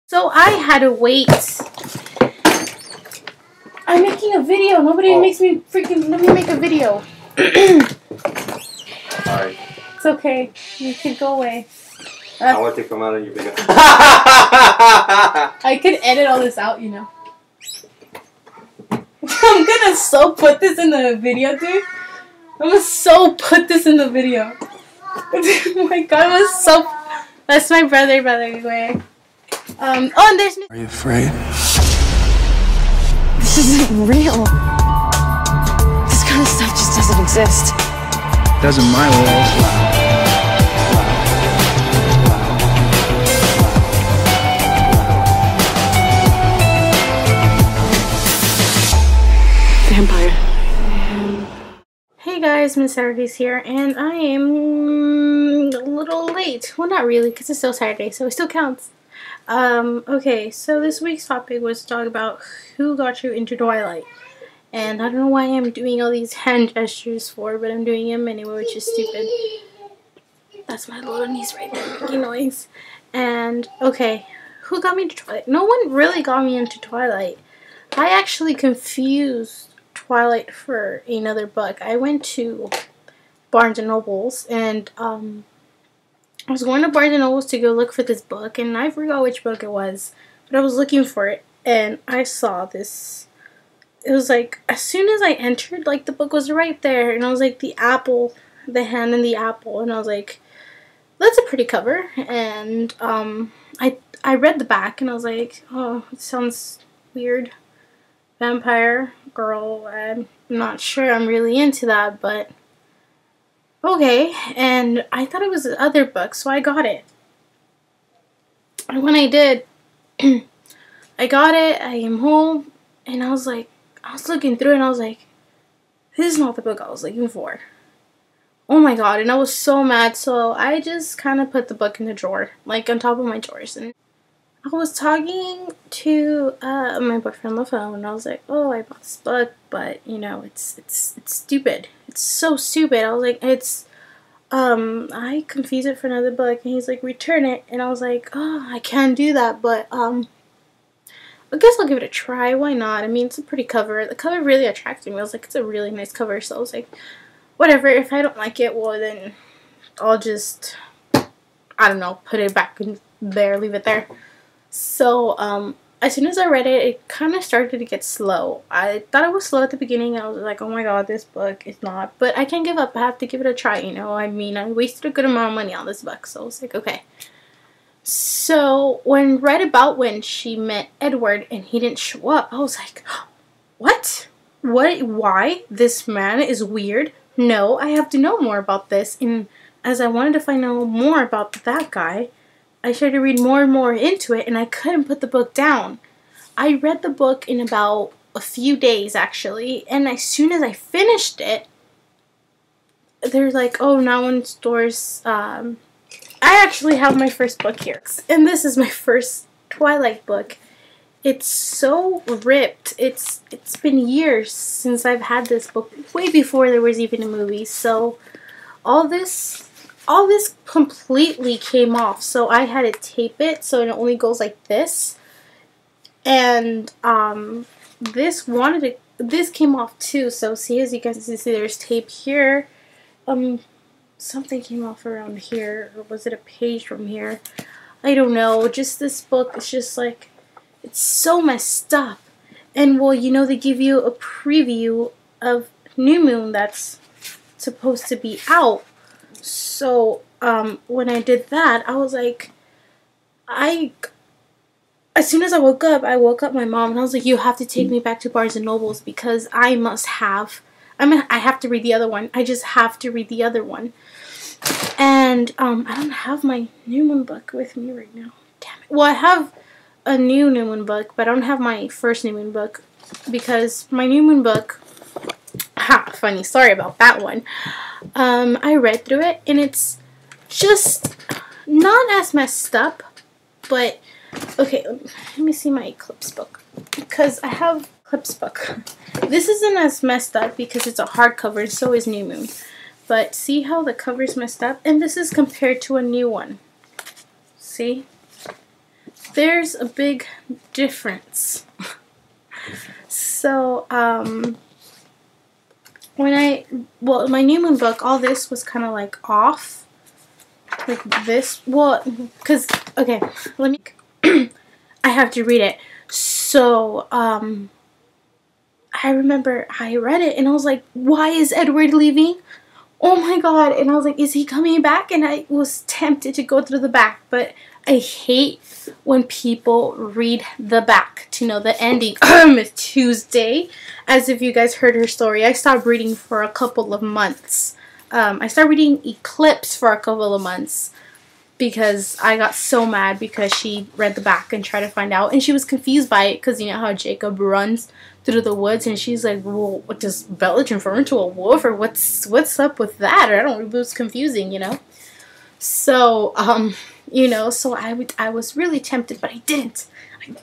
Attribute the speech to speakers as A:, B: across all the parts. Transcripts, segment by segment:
A: So I had to wait. I'm making a video. Nobody makes me freaking. Let me make a video.
B: Alright.
A: It's okay. You can go away.
B: I want to come out of your video.
A: I could edit all this out, you know. I'm gonna so put this in the video, dude. I'm gonna so put this in the video. Oh my god, it was so. That's my brother, by the way. Oh, and there's.
C: Are you afraid?
D: This isn't real. This kind of stuff just doesn't exist.
C: Doesn't my walls.
D: Vampire.
A: Hey guys, Miss.Saturday's here, and I am a little late. Well, not really, because it's still Saturday, so it still counts. Okay, so this week's topic was to talk about who got you into Twilight. And I don't know why I'm doing all these hand gestures for, but I'm doing them anyway, which is stupid. That's my little niece right there making noise. And, okay, who got me into Twilight? No one really got me into Twilight. I actually confused Twilight for another book. I went to Barnes & Noble's, and, I was going to Barnes & Noble's to go look for this book, and I forgot which book it was, but I was looking for it, and I saw this. It was like, as soon as I entered, like, the book was right there, and I was like, the apple, the hand and the apple, and I was like, that's a pretty cover, and, I read the back, and I was like, oh, it sounds weird. Vampire girl, I'm not sure I'm really into that, but okay, and I thought it was the other book, so I got it. And when I did, I got it, I came home, and I was like, I was looking through it, and I was like, this is not the book I was looking for. Oh my god, and I was so mad, so I just kind of put the book in the drawer, like on top of my drawers, and I was talking to my boyfriend on the phone, and I was like, oh, I bought this book, but, you know, it's stupid. It's so stupid. I was like, I confused it for another book, and he's like, return it, and I was like, oh, I can't do that, but, I guess I'll give it a try. Why not? I mean, it's a pretty cover. The cover really attracted me. I was like, it's a really nice cover, so I was like, whatever. If I don't like it, well, then I'll just, I don't know, put it back in there, leave it there. So, as soon as I read it, it kind of started to get slow. I thought it was slow at the beginning, and I was like, oh my god, this book is not. But I can't give up. I have to give it a try, you know. I mean, I wasted a good amount of money on this book, so I was like, okay. So, right about when she met Edward and he didn't show up, I was like, what? What? Why? This man is weird. No, I have to know more about this. And as I wanted to find out more about that guy, I started to read more and more into it, and I couldn't put the book down. I read the book in about a few days, actually, and as soon as I finished it, they're like, oh, now in stores, I actually have my first book here, and this is my first Twilight book. It's so ripped. It's been years since I've had this book, way before there was even a movie, so all this completely came off, so I had to tape it so it only goes like this, and this came off too, so see, as you guys can see, there's tape here, something came off around here, or was it a page from here? I don't know, just this book is just like, it's so messed up, and well, you know, they give you a preview of New Moon that's supposed to be out. So, when I did that, I was like, as soon as I woke up my mom, and I was like, you have to take me back to Barnes & Noble's, because I have to read the other one. I just have to read the other one. And, I don't have my New Moon book with me right now. Damn it. Well, I have a New Moon book, but I don't have my first New Moon book, because my New Moon book, funny story about that one. I read through it, and it's just not as messed up, but okay, let me see my Eclipse book, because I have Eclipse book. This isn't as messed up because it's a hardcover, and so is New Moon, but see how the cover's messed up, and this is compared to a new one. See? there's a big difference. So, my new moon book, all this was kind of like off. Like this. Well, because, okay, let me, I have to read it. So, I remember I read it and I was like, why is Edward leaving? Oh my god. And I was like, is he coming back? And I was tempted to go through the back, but I hate when people read the back to know the ending. Miss Tuesday. As if you guys heard her story, I stopped reading for a couple of months. I started reading Eclipse for a couple of months because I got so mad because she read the back and tried to find out. And she was confused by it because you know how Jacob runs through the woods and she's like, well, what does Bella transform into a wolf or what's up with that? Or I don't know, it was confusing, you know. So, you know, so I was really tempted, but I didn't.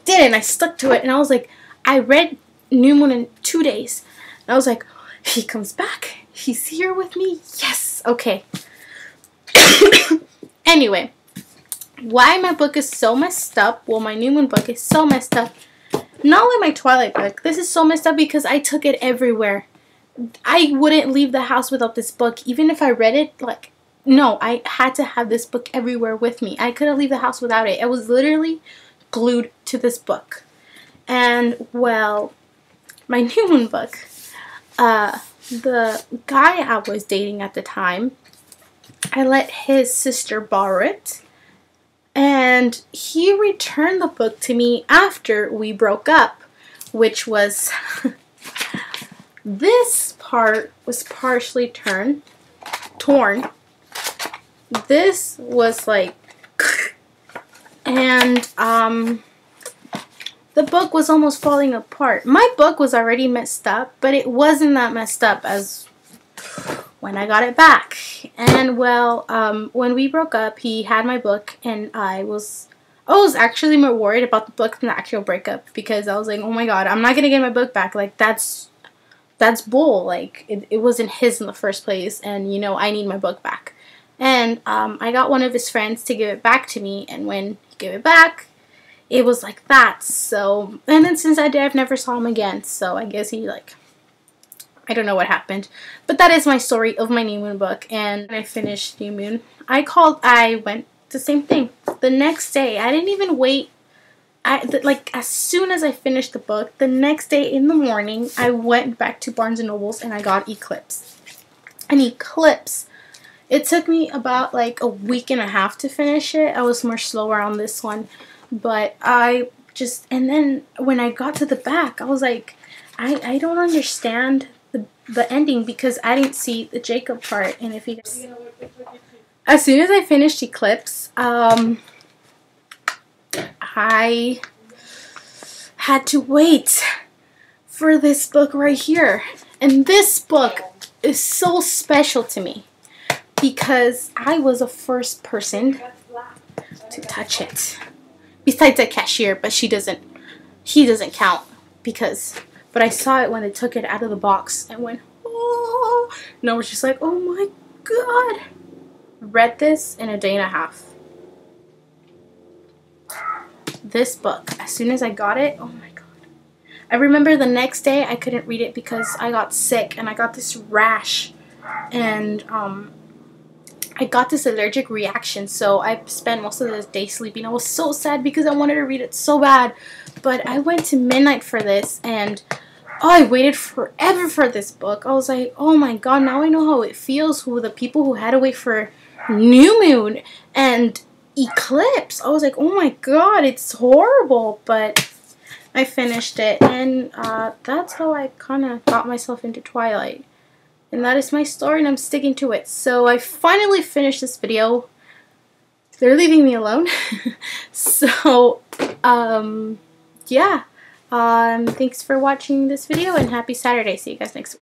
A: I stuck to it and I was like, I read New Moon in 2 days. And I was like, he comes back. He's here with me. Yes. Okay. Anyway, why my book is so messed up, well, my New Moon book is so messed up, not only my Twilight book, this is so messed up because I took it everywhere. I wouldn't leave the house without this book, even if I read it, like, no, I had to have this book everywhere with me. I couldn't leave the house without it. I was literally glued to this book. And, well, my New Moon book, the guy I was dating at the time, I let his sister borrow it, and he returned the book to me after we broke up, which was, this part was partially torn, this was like, and, the book was almost falling apart. My book was already messed up, but it wasn't that messed up as when I got it back. And well, when we broke up, he had my book, and I was actually more worried about the book than the actual breakup, because I was like, oh my god, I'm not gonna get my book back. Like, that's bull. Like, it wasn't his in the first place, and you know, I need my book back. And I got one of his friends to give it back to me, and when he gave it back, it was like that. So, and then since that day, I've never saw him again. So I guess he, like, I don't know what happened. But that is my story of my New Moon book. And when I finished New Moon, I went the same thing. The next day, I didn't even wait. Like, as soon as I finished the book, the next day in the morning, I went back to Barnes & Noble's and I got Eclipse. And Eclipse, it took me about like a week and a half to finish it. I was more slower on this one. But and then when I got to the back, I was like, I don't understand the ending because I didn't see the Jacob part. And if you guys, as soon as I finished Eclipse, I had to wait for this book right here. And this book is so special to me because I was the first person to touch it. Besides the cashier, but he doesn't count but I saw it when they took it out of the box and went, oh, and I was just like, oh my god. Read this in a day and a half. This book, as soon as I got it, oh my god. I remember the next day I couldn't read it because I got sick and I got this rash and I got this allergic reaction, so I spent most of the day sleeping. I was so sad because I wanted to read it so bad. But I went to midnight for this, and I waited forever for this book. I was like, oh my god, now I know how it feels, who the people who had to wait for New Moon and Eclipse. I was like, oh my god, it's horrible. But I finished it, and that's how I kind of got myself into Twilight. And that is my story, and I'm sticking to it. So I finally finished this video. They're leaving me alone. So, yeah. Thanks for watching this video, and happy Saturday. See you guys next week.